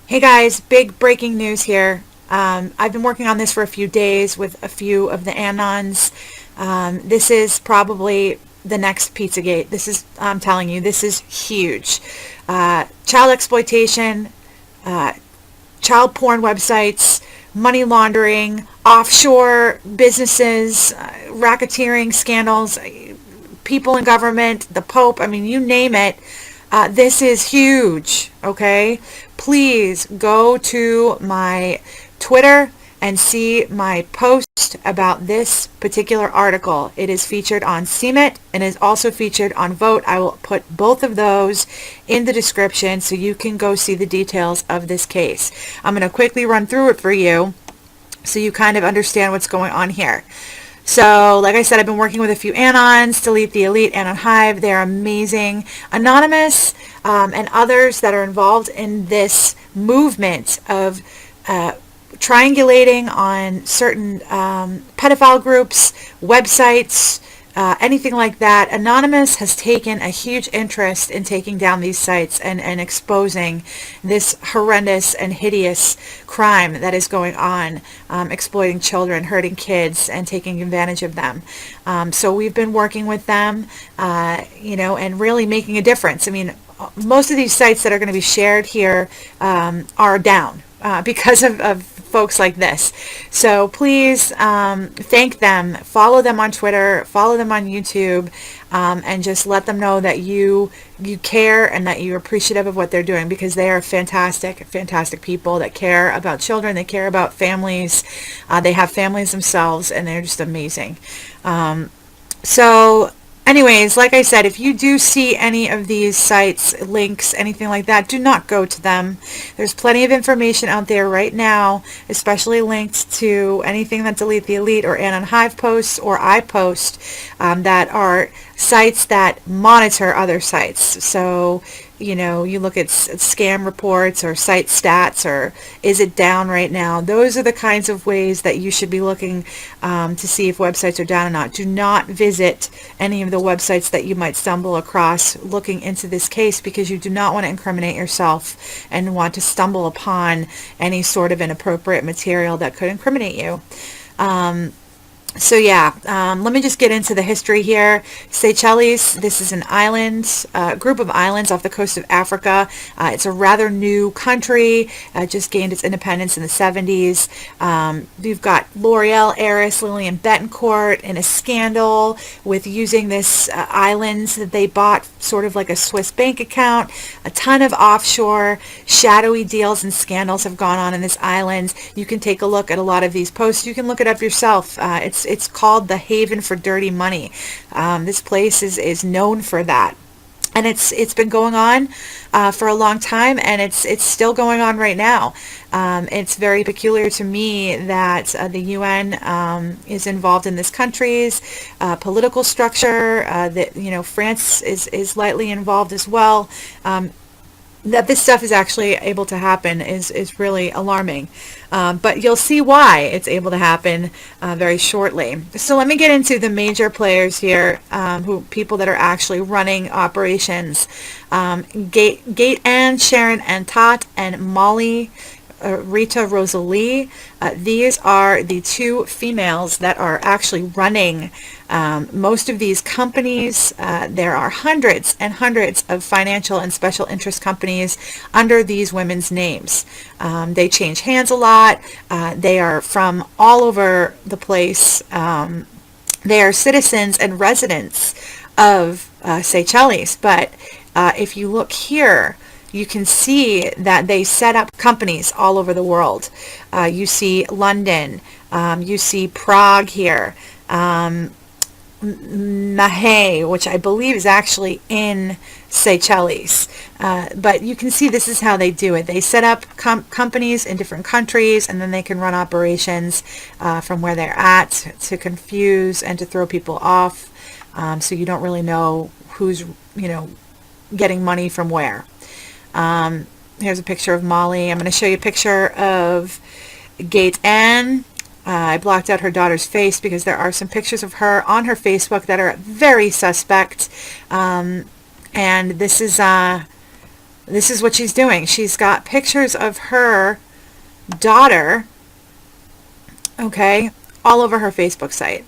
Hey guys, big breaking news here. I've been working on this for a few days with a few of the Anons. This is probably the next Pizzagate. I'm telling you, this is huge. Child exploitation, uh, child porn websites, money laundering, offshore businesses, racketeering scandals, people in government, the Pope, I mean, you name it. This is huge, okay? Please go to my Twitter and see my post about this particular article. It is featured on CMIT and is also featured on Vote. I will put both of those in the description so you can go see the details of this case. I'm going to quickly run through it for you so you kind of understand what's going on here. So, like I said, I've been working with a few Anons, Delete the Elite, Anon Hive. They're amazing. Anonymous and others that are involved in this movement of triangulating on certain pedophile groups, websites, anything like that. Anonymous has taken a huge interest in taking down these sites and exposing this horrendous and hideous crime that is going on, exploiting children, hurting kids, and taking advantage of them. So we've been working with them, and really making a difference. I mean, most of these sites that are going to be shared here are down because of folks like this. So please thank them, follow them on Twitter, follow them on YouTube, and just let them know that you care and that you're appreciative of what they're doing, because they are fantastic people that care about children, they care about families, they have families themselves, and they're just amazing. So anyways, like I said, if you do see any of these sites, links, anything like that, do not go to them. There's plenty of information out there right now, especially linked to anything that Delete the Elite or Anon Hive posts or I post, that are sites that monitor other sites. So, you look at scam reports or site stats, or is it down right now? Those are the kinds of ways that you should be looking to see if websites are down or not. Do not visit any of the websites that you might stumble across looking into this case, because you do not want to incriminate yourself and want to stumble upon any sort of inappropriate material that could incriminate you. Let me just get into the history here. Seychelles, this is an island, group of islands off the coast of Africa. It's a rather new country, just gained its independence in the 70s. You've got L'Oreal heiress Lillian Bettencourt in a scandal with using this islands that they bought, sort of like a Swiss bank account. A ton of offshore shadowy deals and scandals have gone on in this island. You can take a look at a lot of these posts. You can look it up yourself. It's called the haven for dirty money. This place is known for that. And it's been going on for a long time, and it's still going on right now. It's very peculiar to me that the UN is involved in this country's political structure. That France is lightly involved as well. That this stuff is actually able to happen is really alarming. But you'll see why it's able to happen very shortly. So let me get into the major players here, people that are actually running operations. Gate Ann, Sharon Antot, and Molly Rita Rosalie. These are the two females that are actually running most of these companies. There are hundreds and hundreds of financial and special interest companies under these women's names. They change hands a lot. They are from all over the place. They are citizens and residents of Seychelles, but if you look here, you can see that they set up companies all over the world. You see London, you see Prague here, Mahé, which I believe is actually in Seychelles. But you can see this is how they do it. They set up companies in different countries, and then they can run operations from where they're at to confuse and to throw people off, so you don't really know who's getting money from where. Here's a picture of Molly. I'm going to show you a picture of Gate Ann. I blocked out her daughter's face because there are some pictures of her on her Facebook that are very suspect. And this is This is what she's doing. She's got pictures of her daughter, okay, all over her Facebook site.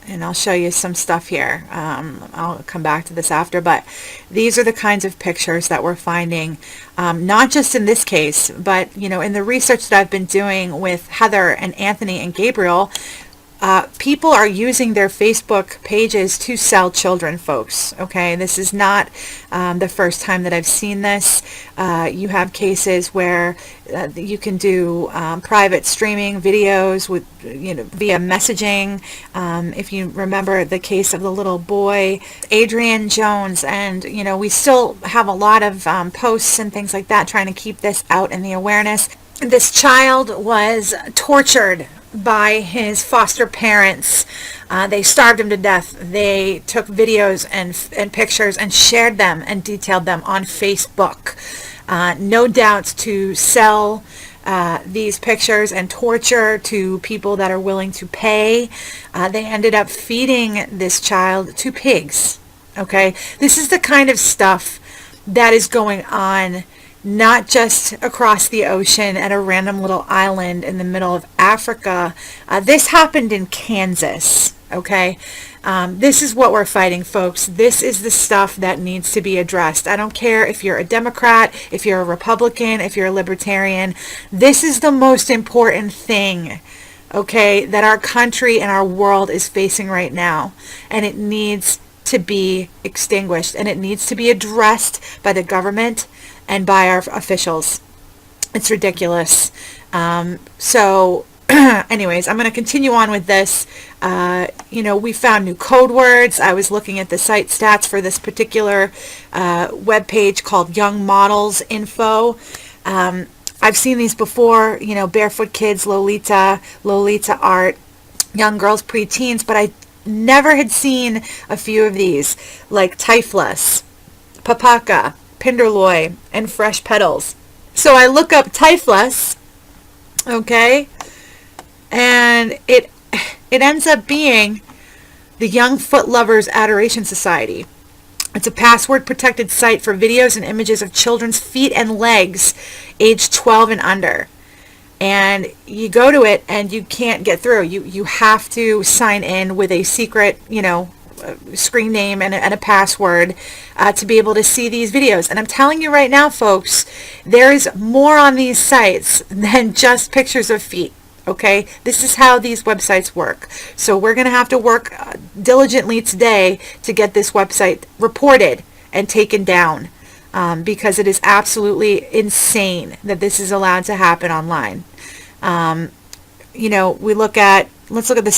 And I'll show you some stuff here. I'll come back to this after, but these are the kinds of pictures that we're finding, not just in this case, but, you know, in the research that I've been doing with Heather and Anthony and Gabriel. People are using their Facebook pages to sell children, folks. Okay, this is not the first time that I've seen this. You have cases where you can do private streaming videos with, you know, via messaging. If you remember the case of the little boy, Adrian Jones, and, you know, we still have a lot of posts and things like that trying to keep this out in the awareness. This child was tortured by his foster parents. They starved him to death. They took videos and pictures and shared them and detailed them on Facebook. No doubt to sell these pictures and torture to people that are willing to pay. They ended up feeding this child to pigs. Okay, this is the kind of stuff that is going on, not just across the ocean at a random little island in the middle of Africa. This happened in Kansas, okay? This is what we're fighting, folks. This is the stuff that needs to be addressed. I don't care if you're a Democrat, if you're a Republican, if you're a Libertarian. This is the most important thing, okay, that our country and our world is facing right now. And it needs to be extinguished, and it needs to be addressed by the government and by our officials. It's ridiculous. So anyways, I'm going to continue on with this. You know, we found new code words. I was looking at the site stats for this particular web page called Young Models Info. I've seen these before, you know, barefoot kids, Lolita art, young girls, preteens, but I never had seen a few of these, like Typhus, Papaka, Pinderloy, and Fresh Petals. So I look up Typhus, okay, and it ends up being the Young Foot Lovers Adoration Society. It's a password-protected site for videos and images of children's feet and legs aged 12 and under. And you go to it and you can't get through. You have to sign in with a secret, you know, screen name and a password to be able to see these videos. And I'm telling you right now, folks, there is more on these sites than just pictures of feet. Okay, this is how these websites work. So we're going to have to work diligently today to get this website reported and taken down, because it is absolutely insane that this is allowed to happen online. You know, let's look at the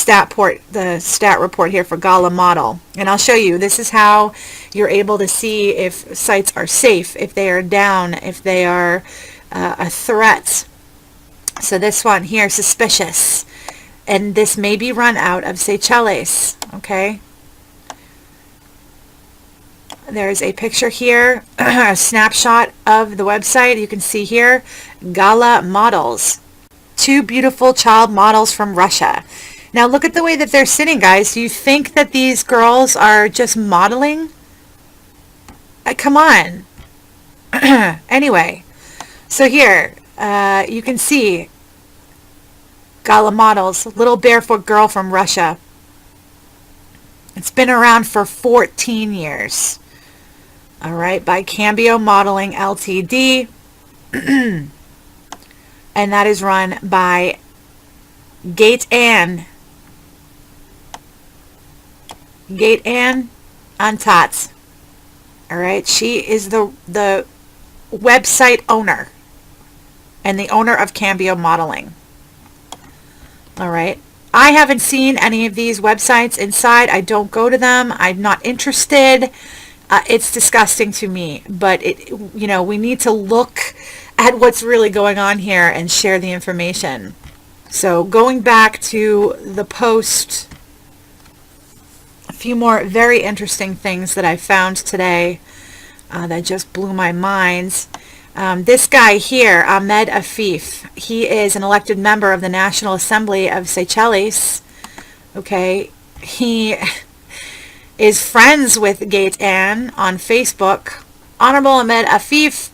stat report here for Gala Model, and I'll show you. This is how you're able to see if sites are safe, if they are down, if they are a threat. So this one here, suspicious, and this may be run out of Seychelles. Okay, there's a picture here, a snapshot of the website. You can see here, Gala Models, 2 beautiful child models from Russia. Now look at the way that they're sitting, guys. Do you think that these girls are just modeling? Come on. Anyway, so here you can see Gala Models, little barefoot girl from Russia. It's been around for 14 years. All right, by Cambio Modeling Ltd. And that is run by Gate Ann on Tots. All right, she is the website owner and the owner of Cambio Modeling. All right, I haven't seen any of these websites inside. I don't go to them. I'm not interested. It's disgusting to me, but you know, we need to look at what's really going on here and share the information. So going back to the post, a few more very interesting things that I found today that just blew my mind. This guy here, Ahmed Afif, he is an elected member of the National Assembly of Seychelles. Okay, he is friends with Gate Ann on Facebook. Honorable Ahmed Afif.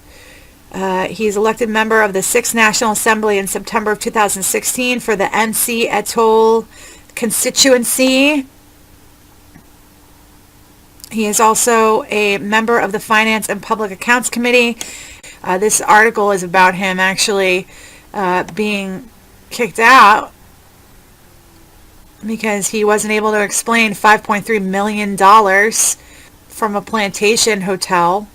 He's elected member of the 6th National Assembly in September of 2016 for the NC Atoll constituency. He is also a member of the Finance and Public Accounts Committee. This article is about him actually being kicked out because he wasn't able to explain $5.3 million from a plantation hotel.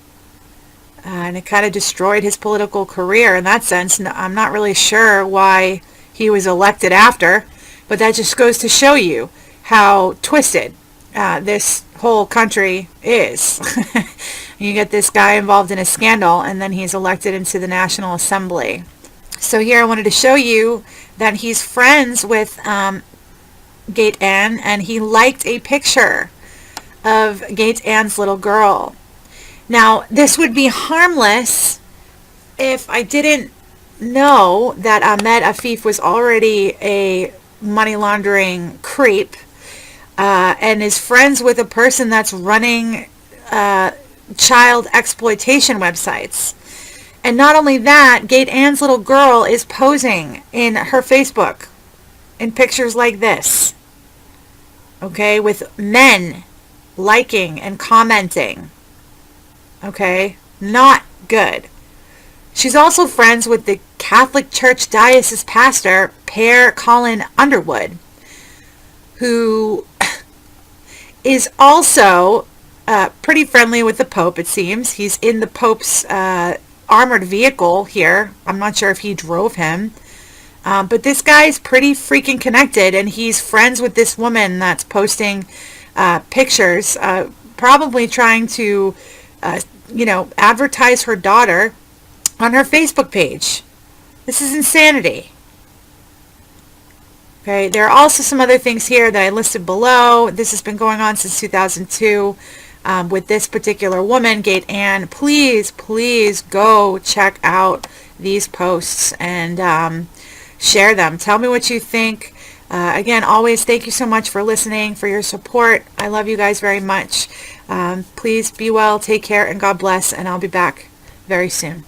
And it kind of destroyed his political career in that sense. I'm not really sure why he was elected after, but that just goes to show you how twisted this whole country is. You get this guy involved in a scandal, and then he's elected into the National Assembly. So here I wanted to show you that he's friends with Gate Ann, and he liked a picture of Gate Ann's little girl. Now, this would be harmless if I didn't know that Ahmed Afif was already a money laundering creep and is friends with a person that's running child exploitation websites. And not only that, Gate Ann's little girl is posing in her Facebook in pictures like this, okay, with men liking and commenting. Okay, not good. She's also friends with the Catholic Church Diocese pastor, Per Colin Underwood, who is also pretty friendly with the Pope, it seems. He's in the Pope's armored vehicle here. I'm not sure if he drove him. But this guy's pretty freaking connected, and he's friends with this woman that's posting pictures, probably trying to advertise her daughter on her Facebook page. This is insanity. Okay, there are also some other things here that I listed below. This has been going on since 2002 with this particular woman, Gate Ann. Please go check out these posts and share them. Tell me what you think. Again, always thank you so much for listening, for your support. I love you guys very much. Please be well, take care, and God bless, and I'll be back very soon.